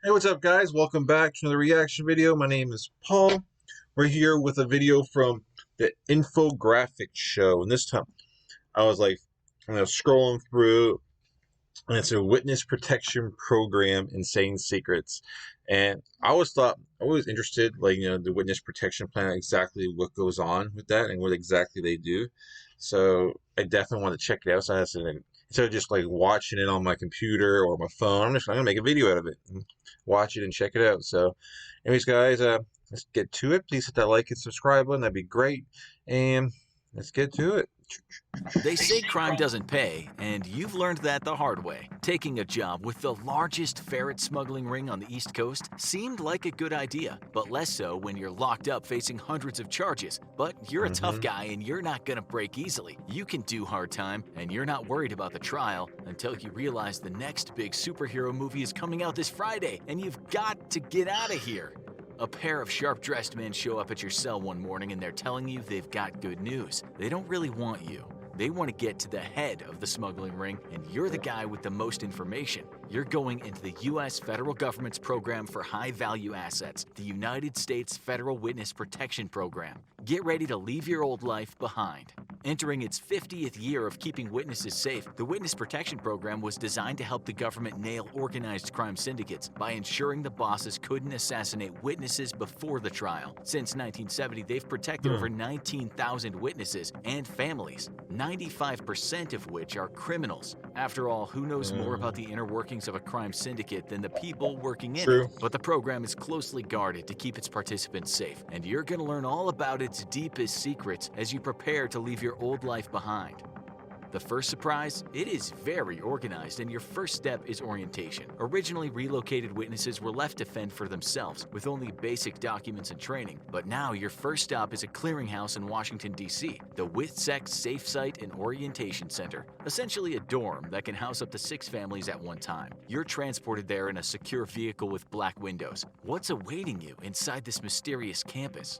Hey, what's up, guys? Welcome back to another reaction video. My name is Paul. We're here with a video from the Infographics Show, and this time I was like, scrolling through, and it's a witness protection program, insane secrets. And I was interested, the witness protection plan, exactly what goes on with that and what exactly they do. So I definitely want to check it out. So I said, instead of just like watching it on my computer or my phone, I'm gonna make a video out of it and watch it and check it out. So, anyways, guys, let's get to it. Please hit that like and subscribe button. That'd be great. And let's get to it. They say crime doesn't pay, and you've learned that the hard way. Taking a job with the largest ferret smuggling ring on the East Coast seemed like a good idea, but less so when you're locked up facing hundreds of charges. But you're a tough Mm-hmm. guy and you're not gonna break easily. You can do hard time, and you're not worried about the trial until you realize the next big superhero movie is coming out this Friday, and you've got to get out of here. A pair of sharp-dressed men show up at your cell one morning and they're telling you they've got good news. They don't really want you. They want to get to the head of the smuggling ring, and you're the guy with the most information. You're going into the U.S. federal government's program for high-value assets, the United States Federal Witness Protection Program. Get ready to leave your old life behind. Entering its 50th year of keeping witnesses safe, the Witness Protection Program was designed to help the government nail organized crime syndicates by ensuring the bosses couldn't assassinate witnesses before the trial. Since 1970, they've protected over 19,000 witnesses and families, 95% of which are criminals. After all, who knows more about the inner workings of a crime syndicate than the people working in True. it? But the program is closely guarded to keep its participants safe, and you're going to learn all about its deepest secrets as you prepare to leave your old life behind. The first surprise? It is very organized, and your first step is orientation. Originally, relocated witnesses were left to fend for themselves with only basic documents and training, but now your first stop is a clearinghouse in Washington, D.C., the WITSEC Safe Site and Orientation Center, essentially a dorm that can house up to 6 families at one time. You're transported there in a secure vehicle with black windows. What's awaiting you inside this mysterious campus?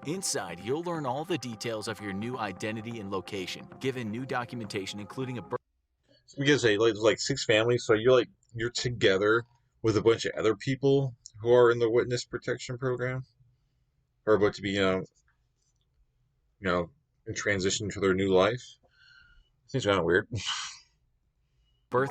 Inside, you'll learn all the details of your new identity and location, given new documentation including a birth Because there's like 6 families, so you're together with a bunch of other people who are in the witness protection program, or about to be you know in transition to their new life. Seems kind of weird.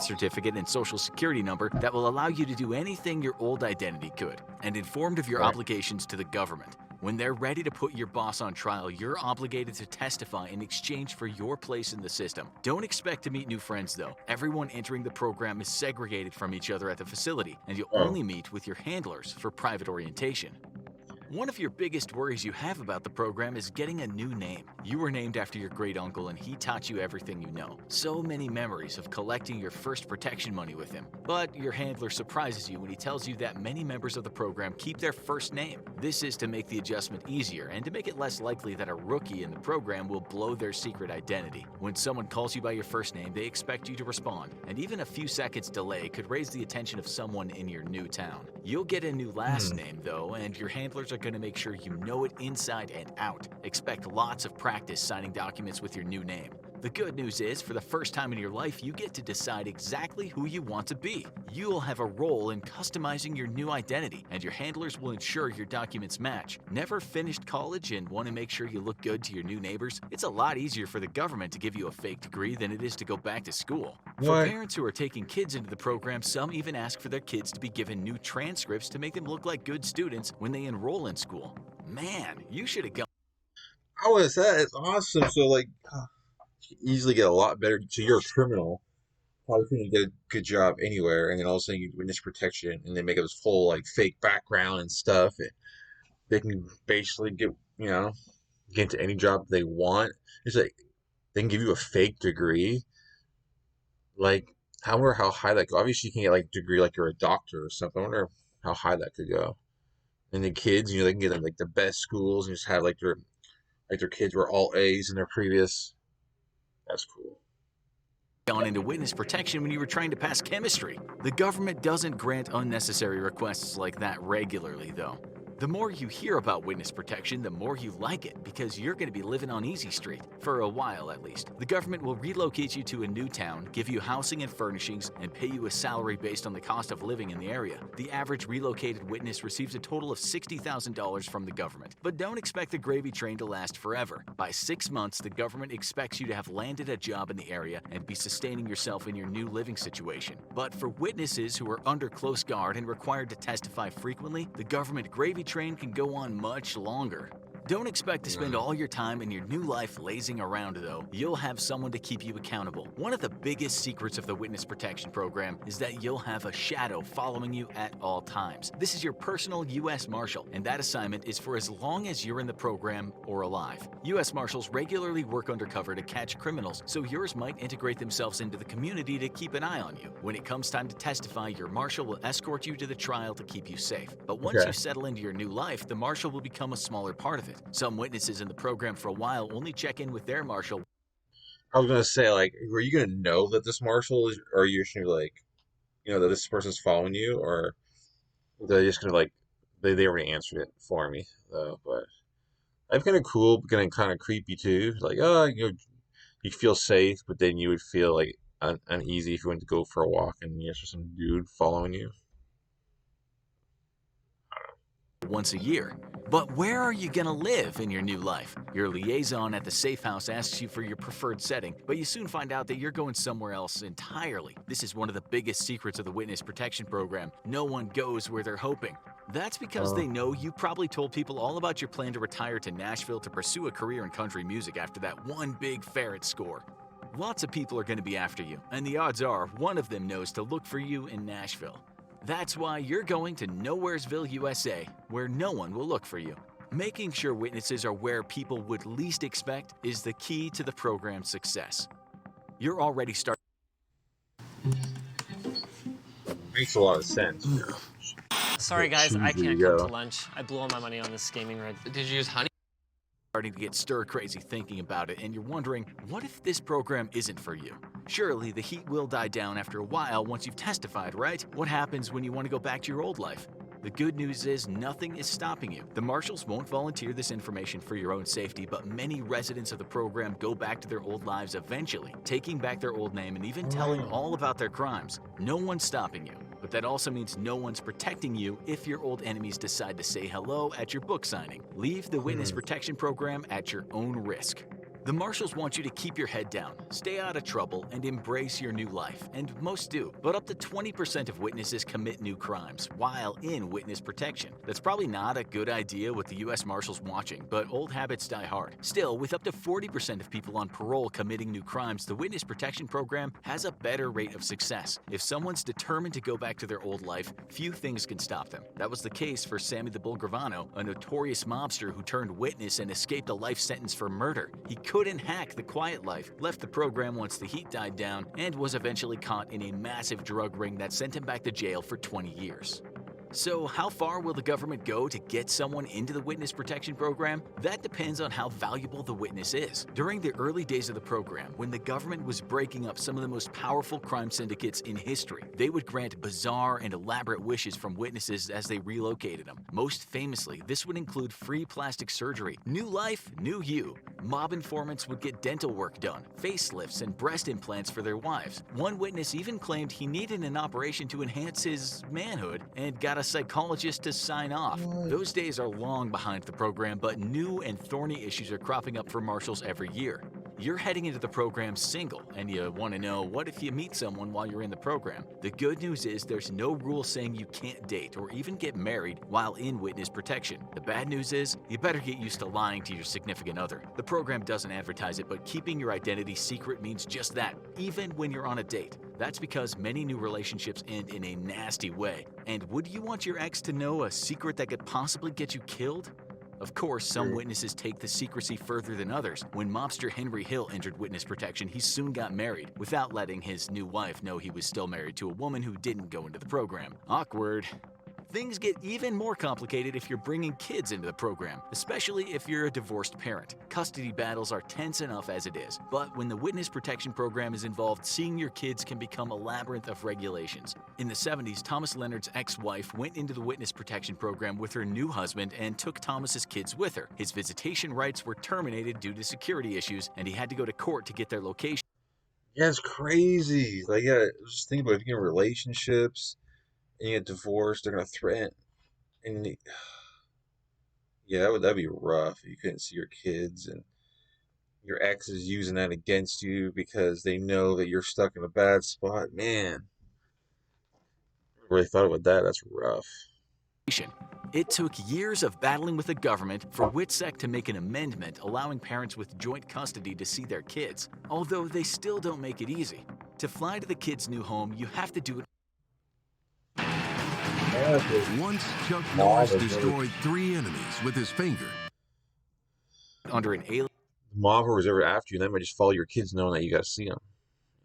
certificate and social security number that will allow you to do anything your old identity could, and informed of your Right. obligations to the government. When they're ready to put your boss on trial, you're obligated to testify in exchange for your place in the system. Don't expect to meet new friends, though. Everyone entering the program is segregated from each other at the facility, and you'll Oh. only meet with your handlers for private orientation. One of your biggest worries you have about the program is getting a new name. You were named after your great uncle and he taught you everything you know. So many memories of collecting your first protection money with him. But your handler surprises you when he tells you that many members of the program keep their first name. This is to make the adjustment easier and to make it less likely that a rookie in the program will blow their secret identity. When someone calls you by your first name, they expect you to respond, and even a few seconds delay could raise the attention of someone in your new town. You'll get a new last name though, and your handlers are going to make sure you know it inside and out. Expect lots of practice signing documents with your new name. The good news is, for the first time in your life, you get to decide exactly who you want to be. You'll have a role in customizing your new identity, and your handlers will ensure your documents match. Never finished college and want to make sure you look good to your new neighbors? It's a lot easier for the government to give you a fake degree than it is to go back to school. For What? parents who are taking kids into the program, some even ask for their kids to be given new transcripts to make them look like good students when they enroll in school. Man, you should have gone. How is that? It's awesome. So you can easily get a lot better. So you're a criminal. Probably couldn't get a good job anywhere, and then all of a sudden you witness protection, and they make up this whole like fake background and stuff. And they can basically get into any job they want. It's like they can give you a fake degree. Like, I wonder how high that goes. Obviously, you can get like a degree like you're a doctor or something. I wonder how high that could go. And the kids, they can get in like the best schools and just have like their kids were all A's in their previous. That's cool. Gone into witness protection when you were trying to pass chemistry. The government doesn't grant unnecessary requests like that regularly, though. The more you hear about witness protection, the more you like it because you're going to be living on Easy Street, for a while at least. The government will relocate you to a new town, give you housing and furnishings, and pay you a salary based on the cost of living in the area. The average relocated witness receives a total of $60,000 from the government. But don't expect the gravy train to last forever. By 6 months, the government expects you to have landed a job in the area and be sustaining yourself in your new living situation. But for witnesses who are under close guard and required to testify frequently, the government gravy train can go on much longer. Don't expect to spend all your time in your new life lazing around, though. You'll have someone to keep you accountable. One of the biggest secrets of the Witness Protection Program is that you'll have a shadow following you at all times. This is your personal U.S. Marshal, and that assignment is for as long as you're in the program or alive. U.S. Marshals regularly work undercover to catch criminals, so yours might integrate themselves into the community to keep an eye on you. When it comes time to testify, your Marshal will escort you to the trial to keep you safe. But once you settle into your new life, the Marshal will become a smaller part of it. Some witnesses in the program for a while only check in with their Marshal. I was gonna say, like, are you gonna know that this Marshal is, or are you just gonna be like, that this person's following you, or they're just gonna like, they already answered it for me though. But I'm kind of cool, but kind of creepy too. Like, you feel safe, but then you would feel like uneasy if you went to go for a walk and there's just some dude following you. Once a year. But where are you gonna live in your new life? Your liaison at the safe house asks you for your preferred setting, but you soon find out that you're going somewhere else entirely. This is one of the biggest secrets of the Witness Protection Program. No one goes where they're hoping. That's because they know you probably told people all about your plan to retire to Nashville to pursue a career in country music after that one big ferret score. Lots of people are going to be after you, and the odds are one of them knows to look for you in Nashville. That's why you're going to Nowheresville, USA, where no one will look for you. Making sure witnesses are where people would least expect is the key to the program's success. You're already starting. Makes a lot of sense. Sorry guys, I can't come to lunch. I blew all my money on this gaming rig. Did you use honey? Starting to get stir-crazy thinking about it, and you're wondering, what if this program isn't for you? Surely the heat will die down after a while once you've testified, right? What happens when you want to go back to your old life? The good news is nothing is stopping you. The Marshals won't volunteer this information for your own safety, but many residents of the program go back to their old lives eventually, taking back their old name and even telling all about their crimes. No one's stopping you. But that also means no one's protecting you if your old enemies decide to say hello at your book signing. Leave the Witness Protection Program at your own risk. The Marshals want you to keep your head down, stay out of trouble, and embrace your new life, and most do. But up to 20% of witnesses commit new crimes while in witness protection. That's probably not a good idea with the U.S. Marshals watching, but old habits die hard. Still, with up to 40% of people on parole committing new crimes, the Witness Protection Program has a better rate of success. If someone's determined to go back to their old life, few things can stop them. That was the case for Sammy the Bull Gravano, a notorious mobster who turned witness and escaped a life sentence for murder. He couldn't hack the quiet life, left the program once the heat died down, and was eventually caught in a massive drug ring that sent him back to jail for 20 years. So how far will the government go to get someone into the Witness Protection Program? That depends on how valuable the witness is. During the early days of the program, when the government was breaking up some of the most powerful crime syndicates in history, they would grant bizarre and elaborate wishes from witnesses as they relocated them. Most famously, this would include free plastic surgery, new life, new you. Mob informants would get dental work done, facelifts, and breast implants for their wives. One witness even claimed he needed an operation to enhance his manhood and got a psychologist to sign off. Those days are long behind the program, but new and thorny issues are cropping up for Marshals every year. You're heading into the program single, and you want to know, what if you meet someone while you're in the program? The good news is there's no rule saying you can't date or even get married while in witness protection. The bad news is you better get used to lying to your significant other. The program doesn't advertise it, but keeping your identity secret means just that, even when you're on a date. That's because many new relationships end in a nasty way. And would you want your ex to know a secret that could possibly get you killed? Of course, some witnesses take the secrecy further than others. When mobster Henry Hill entered witness protection, he soon got married, without letting his new wife know he was still married to a woman who didn't go into the program. Awkward. Things get even more complicated if you're bringing kids into the program, especially if you're a divorced parent. Custody battles are tense enough as it is, but when the Witness Protection Program is involved, seeing your kids can become a labyrinth of regulations. In the 70s, Thomas Leonard's ex-wife went into the witness protection program with her new husband and took Thomas's kids with her. His visitation rights were terminated due to security issues, and he had to go to court to get their location. Yeah, it's crazy. Like, yeah, just think about it. If you get in relationships and you get divorced, they're gonna threaten. And yeah, that'd be rough. You couldn't see your kids, and your ex is using that against you because they know that you're stuck in a bad spot. Man, I really thought about that. That's rough. It took years of battling with the government for WITSEC to make an amendment allowing parents with joint custody to see their kids, although they still don't make it easy. To fly to the kids' new home, you have to do it. Once Chuck Norris destroyed 3 enemies with his finger. Under an alien. The mob was ever after you, and they might just follow your kids knowing that you got to see them.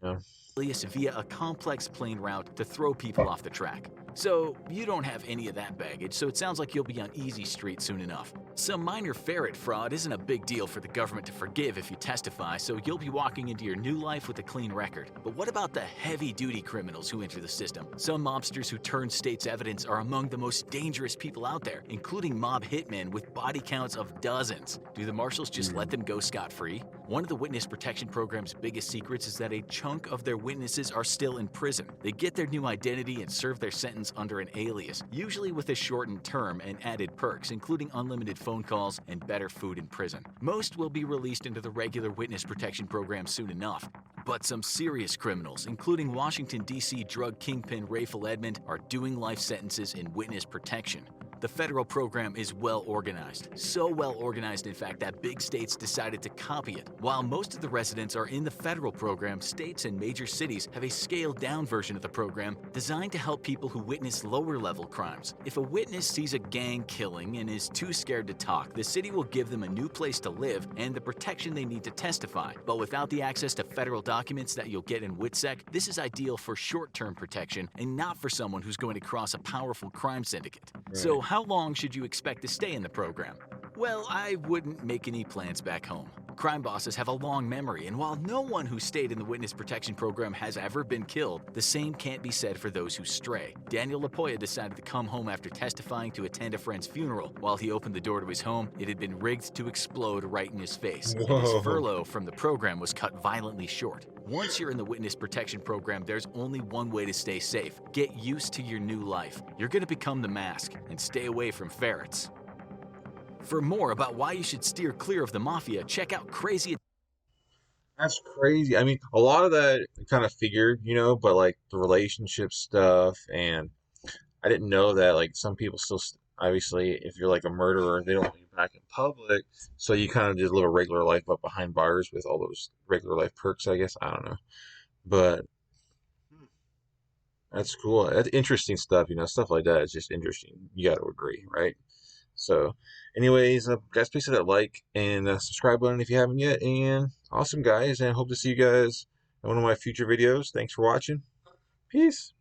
You know? Via a complex plane route to throw people off the track. So you don't have any of that baggage, so it sounds like you'll be on easy street soon enough. Some minor ferret fraud isn't a big deal for the government to forgive if you testify, so you'll be walking into your new life with a clean record. But what about the heavy-duty criminals who enter the system? Some mobsters who turn state's evidence are among the most dangerous people out there, including mob hitmen with body counts of dozens. Do the marshals just let them go scot-free? One of the witness protection program's biggest secrets is that a chunk of their witnesses are still in prison. They get their new identity and serve their sentence under an alias, usually with a shortened term and added perks, including unlimited phone calls and better food in prison. Most will be released into the regular witness protection program soon enough. But some serious criminals, including Washington, D.C. drug kingpin Rayful Edmond, are doing life sentences in witness protection. The federal program is well organized. So well organized, in fact, that big states decided to copy it. While most of the residents are in the federal program, states and major cities have a scaled-down version of the program designed to help people who witness lower-level crimes. If a witness sees a gang killing and is too scared to talk, the city will give them a new place to live and the protection they need to testify. But without the access to federal documents that you'll get in WITSEC, this is ideal for short-term protection and not for someone who's going to cross a powerful crime syndicate. Right. So how long should you expect to stay in the program? Well, I wouldn't make any plans back home. Crime bosses have a long memory, and while no one who stayed in the witness protection program has ever been killed, the same can't be said for those who stray. Daniel LaPoya decided to come home after testifying to attend a friend's funeral. While he opened the door to his home, it had been rigged to explode right in his face, and his furlough from the program was cut violently short. Once you're in the witness protection program, there's only one way to stay safe. Get used to your new life. You're going to become the mask, and stay away from ferrets. For more about why you should steer clear of the mafia, check out Crazy. That's crazy. I mean, a lot of that kind of figured, you know, but like the relationship stuff, and I didn't know that like some people still, obviously, if you're like a murderer, they don't want you back in public, so you kind of just live a regular life up behind bars with all those regular life perks, I guess. I don't know, but that's cool. That's interesting stuff, you know, stuff like that is just interesting. You got to agree, right? So, anyways, guys, please hit that like and subscribe button if you haven't yet. And awesome, guys, and hope to see you guys in one of my future videos. Thanks for watching. Peace.